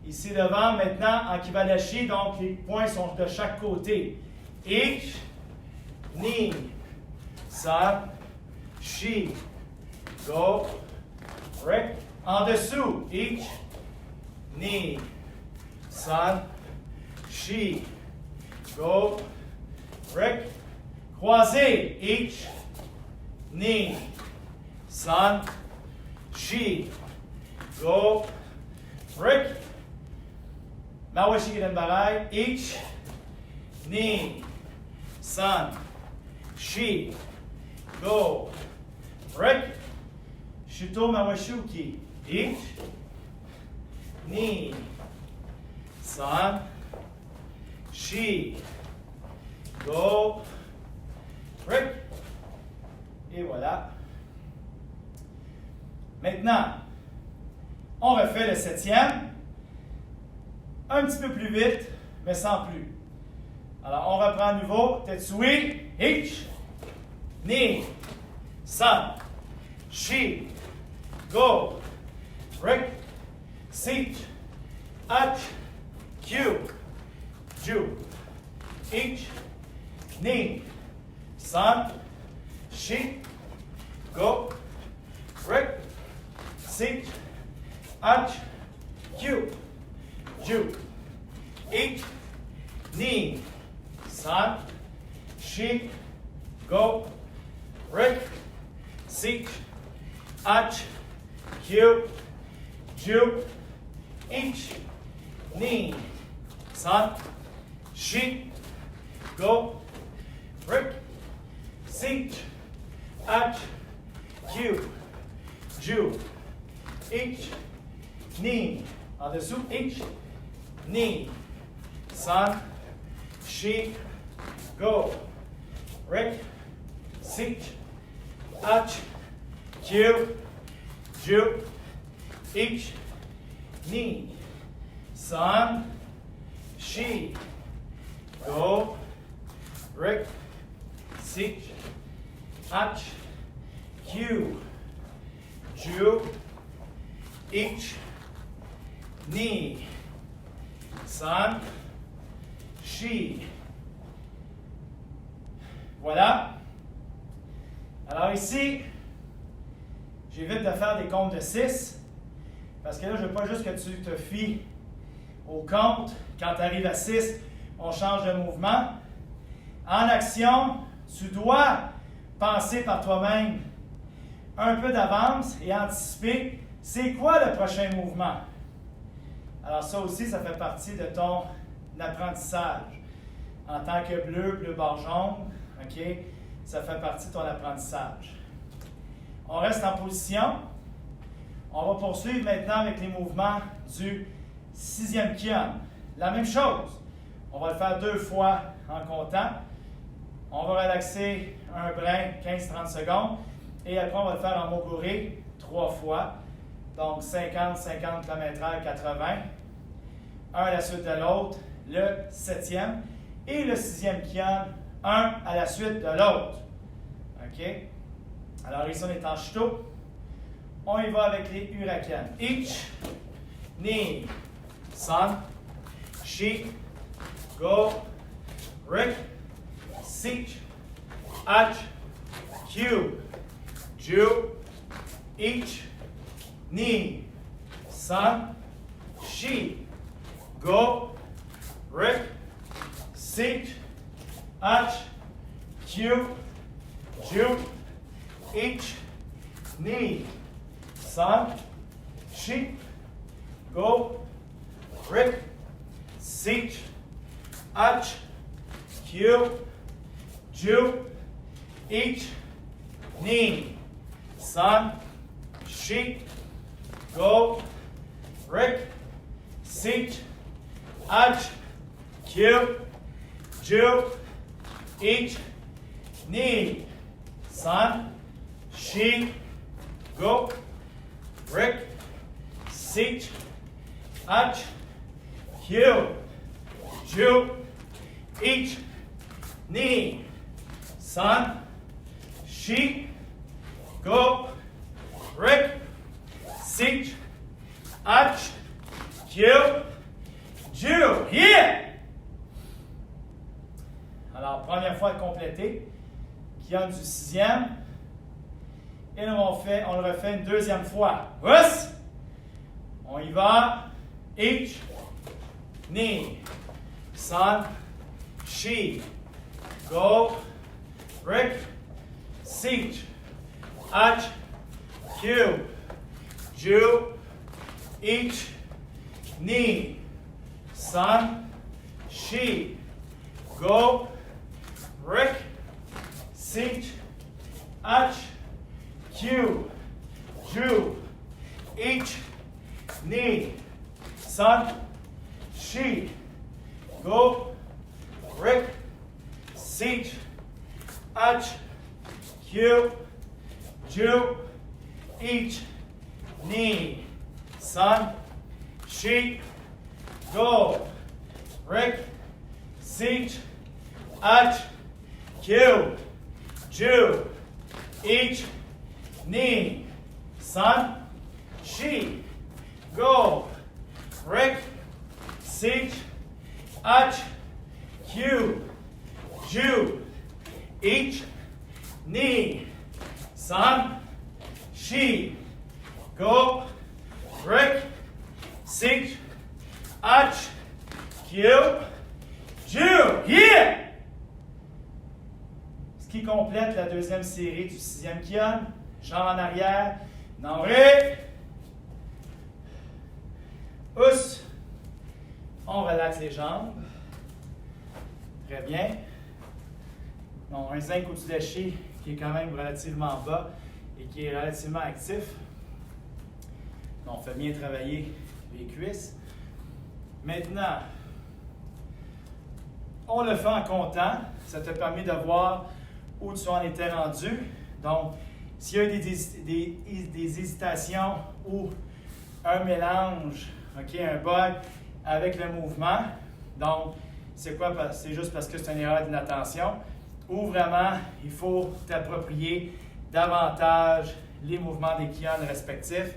Ici devant, maintenant, en kibadashi, donc les points sont de chaque côté. Each, knee, son, she, go, break. En dessous, each, knee, son, she, go, break. Croisé, each, knee, son, she, go, break. Mawashi Gidenbarai, each, knee, son, she, go, break. Shuto Mawashuki, each, knee, son, she, go, break. Et voilà. Maintenant, on refait le 7e. Un petit peu plus vite, mais sans plus. Alors, on reprend à nouveau. Tetsui, each, knee, son, she, go, break, seat, ach, q, ju, each, knee, son, she, go, break, seat, ach, q, ju, each, knee, son, she, go, break, seat, ach, q, ju, each, knee, son, she, go, break, seat, ach, q, ju, each, knee, en dessous, each, knee, son, she, go, break, seat, ach, q, ju, each, knee, son, she, go, break, seat, ach, q, ju, each, knee, son, she. Voilà. Alors ici, j'évite de faire des comptes de 6, parce que là, je ne veux pas juste que tu te fies au compte. Quand tu arrives à 6, on change de mouvement. En action, tu dois penser par toi-même un peu d'avance et anticiper c'est quoi le prochain mouvement. Alors ça aussi, ça fait partie de ton apprentissage. En tant que bleu barre jaune, OK, ça fait partie de ton apprentissage. On reste en position. On va poursuivre maintenant avec les mouvements du 6e kion. La même chose. On va le faire 2 fois en comptant. On va relaxer un brin 15-30 secondes. Et après, on va le faire en moguri 3 fois. Donc 50 km/h, 80. Un à la suite de l'autre. Le 7e. Et le 6e kion, un à la suite de l'autre. OK? Alors ici, on est en shito. On y va avec les hurricanes. Each, knee, son, she, go, break, seat, ach, q, ju, each, knee, son, she, go, break, seat, ach, q, ju, each, knee, son, Shi. Go. Rick. Sich. Ach. Q. Ju. Ich. Ni. San. Shi. Go. Rick. Sich. Ach. Q. Ju. Ich. Ni. San. Shi. Go. Rick. Sich. Ach. Q. Ju. Ich. Ni. San. Shi. Go. Rick. Sich. Ach. Q. Ju. Yeah! Alors, première fois complétée. Kian du 6e. Et là, on le refait une deuxième fois. Ouss! On y va. Ich. Ni. San. Shi. Go. Rick. Sich. Ach. Q. Ju. Ich. Ni. San. Shi. Go. Rick. Sich. Ach. Q. Ju. Ich. Ni. San. Shi. Go. Rick. Sich. Ach. Q. Ju. Ich. Ni. San. Shi. Go. Rick. Sich. Ach. Q. Ju. Ich. Ni. San. Shi. Go. Rick. Sich. Ach. Q. Ju. Ich. Ni. San. Shi. Go. Rick. Sich. Ach. Q. Ju. Yeah! Ce qui complète la deuxième série du 6e Kian. Jambes en arrière. Namré. Us. On relaxe les jambes. Très bien. Donc, un zinc au-dessus de chi qui est quand même relativement bas et qui est relativement actif. Donc, on fait bien travailler les cuisses. Maintenant, on le fait en comptant. Ça te permet de voir où tu en étais rendu. Donc, s'il y a des hésitations ou un mélange, un bug avec le mouvement, donc, c'est quoi? C'est juste parce que c'est une erreur d'inattention ou vraiment, il faut t'approprier davantage les mouvements des kians respectifs.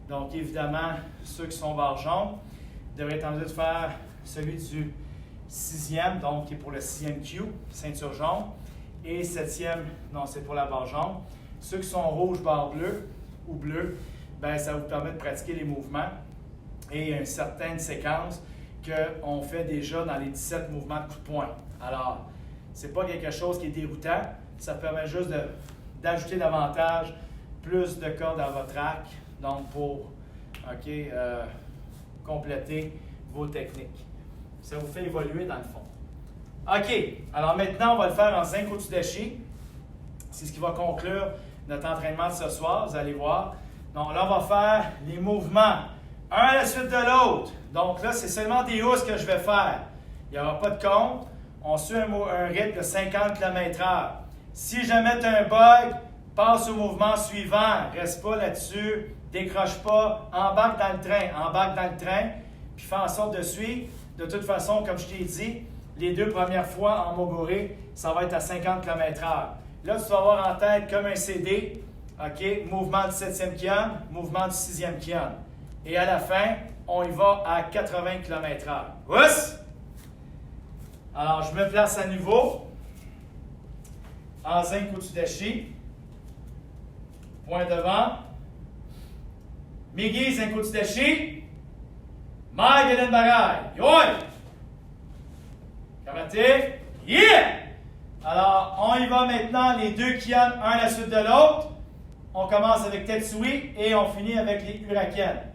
Donc, évidemment, ceux qui sont barre jaune devraient être en mesure de faire celui du 6e, donc qui est pour le 6e Q, ceinture jaune, et 7e, non, c'est pour la barre jaune. Ceux qui sont rouges, barre bleue ou bleu, ben, ça vous permet de pratiquer les mouvements et une certaine séquence qu'on fait déjà dans les 17 mouvements de coup de poing. Alors, ce n'est pas quelque chose qui est déroutant, ça permet juste d'ajouter davantage plus de cordes à votre arc, donc pour compléter vos techniques. Ça vous fait évoluer dans le fond. OK, alors maintenant, on va le faire en 5 au-dessus de chi. C'est ce qui va conclure notre entraînement de ce soir, vous allez voir. Donc là, on va faire les mouvements, un à la suite de l'autre. Donc là, c'est seulement des housses que je vais faire. Il n'y aura pas de compte. On suit un rythme de 50 km/h. Si jamais tu as un bug, passe au mouvement suivant. Reste pas là-dessus, décroche pas, embarque dans le train, puis fais en sorte de suivre. De toute façon, comme je t'ai dit, les 2 premières fois en mogoré, ça va être à 50 km/h. Là, tu vas avoir en tête comme un CD, mouvement du 7e kian, mouvement du 6e kian. Et à la fin, on y va à 80 km/h. Ouss! Alors, je me place à nouveau. En zinc au-dessus de chi. Point devant. Migi, zinc au-dessus de chi. Mai, Gelen Bagay. Yoy! Karaté. Yeah! Alors, on y va maintenant, les 2 kians, un à la suite de l'autre. On commence avec Tetsui et on finit avec les Huracan.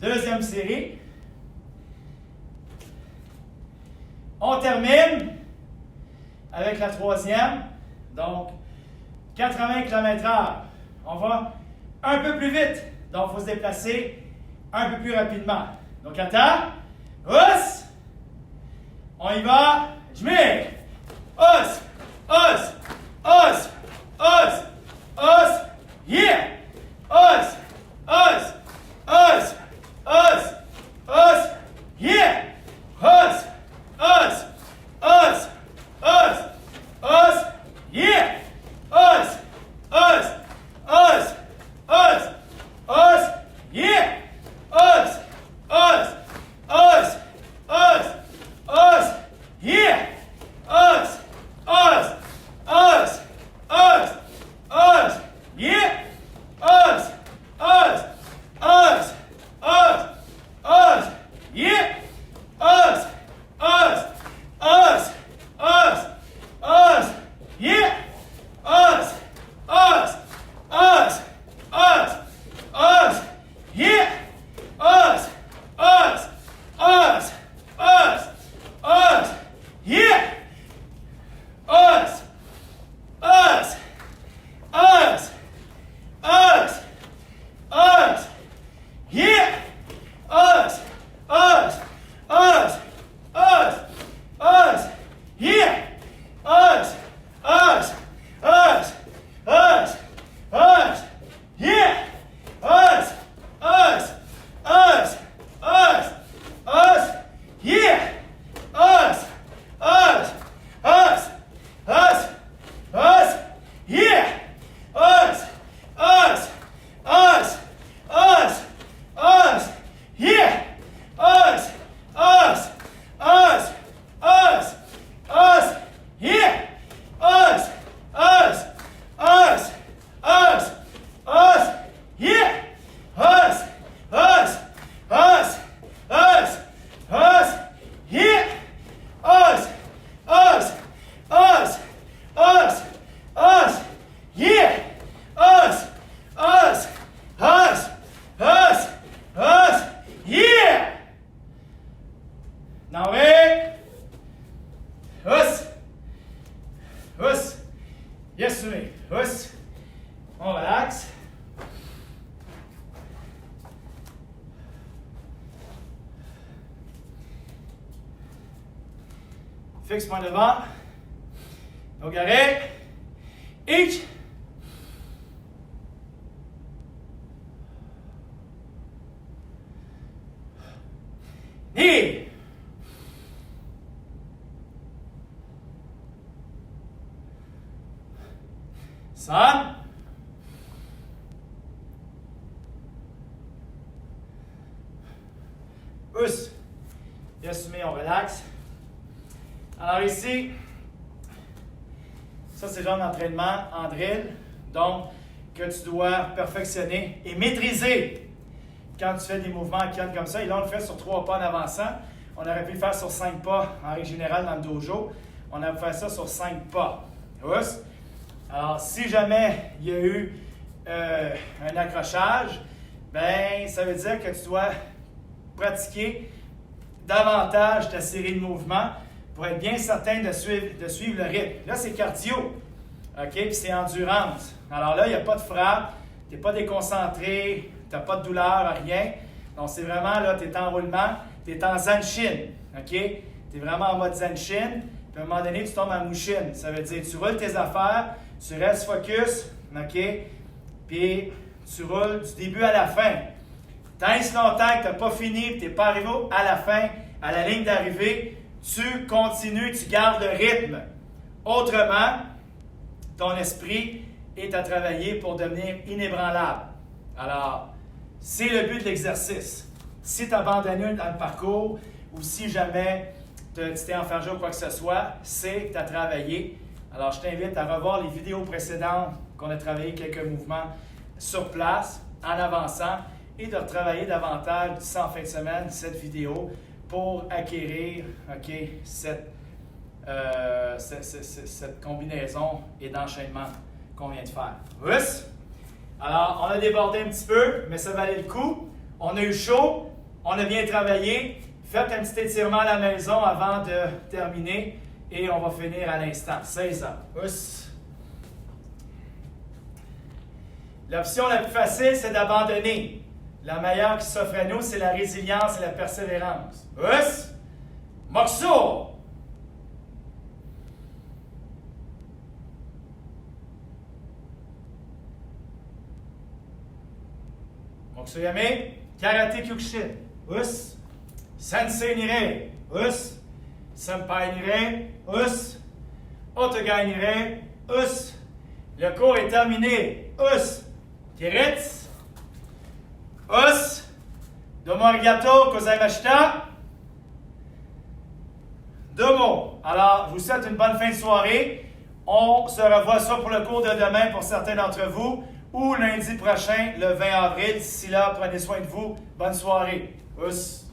Deuxième série. On termine avec la troisième. Donc, 80 km/h. On va un peu plus vite. Donc, il faut se déplacer un peu plus rapidement. Donc, attends. Os. On y va. Je mets. Os. Os. Os. Os. Os. Yeah. Os. Os. Os. Os. Os. Yeah. Os. Os. Os. Os. Os. Yeah. Os. Os. Os. Os. Os. Yeah. Os. Os. Os. Os. Os. Yeah. Os. Os. Os. Os. Os. Yeah. Os. Os. Os. Os. Os. Yeah. Os. Os. Os. Os. Os. Yeah. Os. Os. Os. Os. Os. Yeah. Os. Os. Os. Os. Os. Yeah. Us. Us. Us. Us. Us. Yeah. Us. Us. Us. Us. Us. Yeah. Us. Us. Us. Us. Us. Yeah. Us. Us. Us. Us. Us. Yeah. Us. Us. Us. Us. Us. Yeah. Us. Us. Us. Us. Us. Yeah. Us. Us. Us. Us. Us. Yeah. Us. Us. Us. Us. Us. Yeah. Us. Us. Us. Us. Us. Yeah. Us. Us. Us. Us. Us. Yeah. Us. Us. Us. Us. Us. Yeah. Now wait. Us. Us. Yes, to me. Us. On relaxe. Fixe-moi devant. Donc, arrête. Each. Knee. Sun. Us. Yes, mais on relaxe. Alors ici, ça c'est le genre d'entraînement en drill, donc que tu dois perfectionner et maîtriser quand tu fais des mouvements comme ça. Et là, on le fait sur 3 pas en avançant. On aurait pu le faire sur 5 pas en règle générale dans le dojo. On a pu faire ça sur 5 pas. Us. Alors, si jamais il y a eu un accrochage, ben ça veut dire que tu dois pratiquer davantage ta série de mouvements pour être bien certain de suivre le rythme. Là, c'est cardio, OK? Puis c'est endurance. Alors là, il n'y a pas de frappe, tu n'es pas déconcentré, tu n'as pas de douleur, rien. Donc, c'est vraiment, là, tu es en roulement, tu es en Zanshin, OK? Tu es vraiment en mode Zanshin, puis à un moment donné, tu tombes en Mushin. Ça veut dire, tu roules tes affaires, tu restes focus, OK? Puis, tu roules du début à la fin. Tant si longtemps que tu n'as pas fini, tu n'es pas arrivé à la fin, à la ligne d'arrivée, tu continues, tu gardes le rythme. Autrement, ton esprit est à travailler pour devenir inébranlable. Alors, c'est le but de l'exercice. Si tu abandonnes dans le parcours ou si jamais tu t'es enfermé ou quoi que ce soit, c'est que tu as travaillé. Alors, je t'invite à revoir les vidéos précédentes qu'on a travaillé quelques mouvements sur place en avançant et de retravailler davantage d'ici en fin de semaine cette vidéo pour acquérir cette combinaison et d'enchaînement qu'on vient de faire. Alors, on a débordé un petit peu, mais ça valait le coup. On a eu chaud, on a bien travaillé. Faites un petit étirement à la maison avant de terminer et on va finir à l'instant. 16 ans. Oups. L'option la plus facile, c'est d'abandonner. La meilleure qui s'offre à nous, c'est la résilience et la persévérance. Oups. Moxo. Moxo-yame, Karate Kyokushin. Us. Sensei nire. Us. Senpai nire. Us. Otogai nire. Us. Le cours est terminé. Us. Kiritz. Us. Domo arigato gozaimashita. Domo. Alors, je vous souhaite une bonne fin de soirée. On se revoit soit pour le cours de demain pour certains d'entre vous ou lundi prochain, le 20 avril. D'ici là, prenez soin de vous. Bonne soirée. Us.